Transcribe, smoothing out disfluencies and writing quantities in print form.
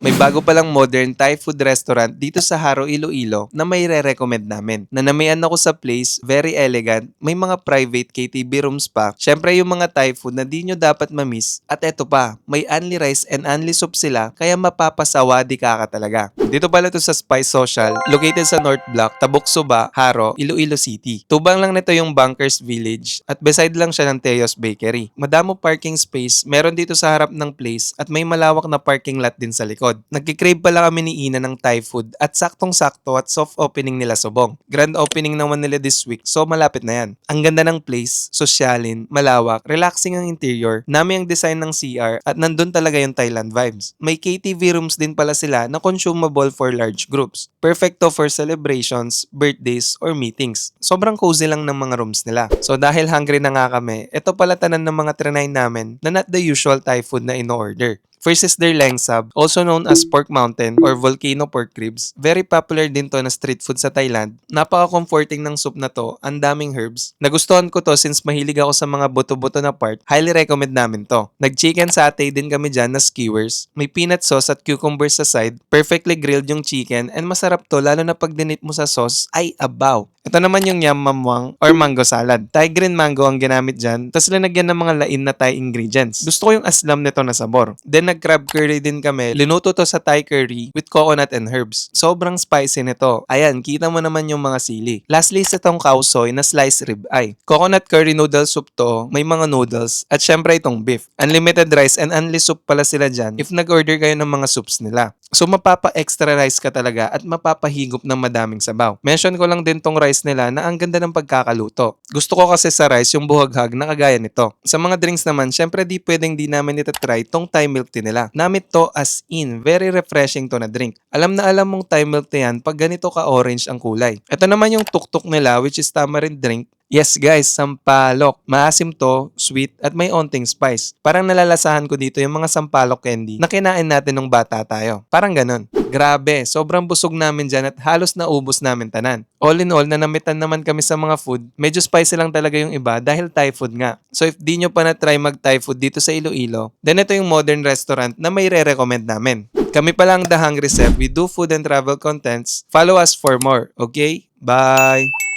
May bago palang modern Thai food restaurant dito sa Haro, Iloilo na may re-recommend namin. Nanamayan ako sa place, very elegant, may mga private KTV rooms pa. Syempre yung mga Thai food na di nyo dapat mamiss. At eto pa, may only rice and only soup sila kaya mapapasawadi ka talaga. Dito pala to sa Spice Social, located sa North Block, Tabuk Suba, Haro, Iloilo City. Tubang lang nito yung Bunkers Village at beside lang siya ng Teos Bakery. Madamo parking space, meron dito sa harap ng place at may malawak na parking lot din sa likod. Nagkikrave pala kami ni Ina ng Thai food at saktong-sakto at soft opening nila subong. Grand opening naman nila this week so malapit na yan. Ang ganda ng place, sosyalin, malawak, relaxing ang interior, nami ang design ng CR at nandun talaga yung Thailand vibes. May KTV rooms din pala sila na consumable for large groups. Perfecto for celebrations, birthdays, or meetings. Sobrang cozy lang ng mga rooms nila. So dahil hungry na nga kami, ito pala tanan ng mga trinay namin na not the usual Thai food na in-order. First is their Langsab, also known as Pork Mountain or Volcano Pork Ribs. Very popular din to na street food sa Thailand. Napaka-comforting ng soup na to, ang daming herbs. Nagustuhan ko to since mahilig ako sa mga buto-buto na part. Highly recommend namin to. Nag-chicken satay din kami dyan na skewers. May peanut sauce at cucumbers sa side. Perfectly grilled yung chicken and masarap to lalo na pag dinip mo sa sauce ay abaw. Ito naman yung yam mamwang or mango salad. Thai green mango ang ginamit dyan, tapos linagyan ng mga lain na Thai ingredients. Gusto ko yung aslam nito na sabor. Then nag-crab curry din kami. Linuto to sa Thai curry with coconut and herbs. Sobrang spicy nito. Ayan, kita mo naman yung mga sili. Lastly, sa itong khao soy na sliced rib eye. Coconut curry noodle soup to, may mga noodles, at syempre itong beef. Unlimited rice and only soup pala sila dyan if nag-order kayo ng mga soups nila. So mapapa-extra rice ka talaga at mapapahigop ng madaming sabaw. Mention ko lang din tong rice nila na ang ganda ng pagkakaluto. Gusto ko kasi sa rice yung buhaghag na kagaya nito. Sa mga drinks naman, syempre di pwedeng di namin itatry tong Thai milk tea nila. Namit to as in, very refreshing to na drink. Alam na alam mong Thai milk tea yan pag ganito ka-orange ang kulay. Ito naman yung tuktok nila which is tamarind drink. Yes guys, sampalok. Maasim to, sweet, at may onting spice. Parang nalalasahan ko dito yung mga sampalok candy na kinain natin nung bata tayo. Parang ganun. Grabe, sobrang busog namin dyan at halos naubos namin tanan. All in all, nanamitan naman kami sa mga food. Medyo spicy lang talaga yung iba dahil Thai food nga. So if di nyo pa na-try mag-Thai food dito sa Iloilo, then ito yung modern restaurant na may re-recommend namin. Kami pa lang The Hungry Chef. We do food and travel contents. Follow us for more, okay? Bye!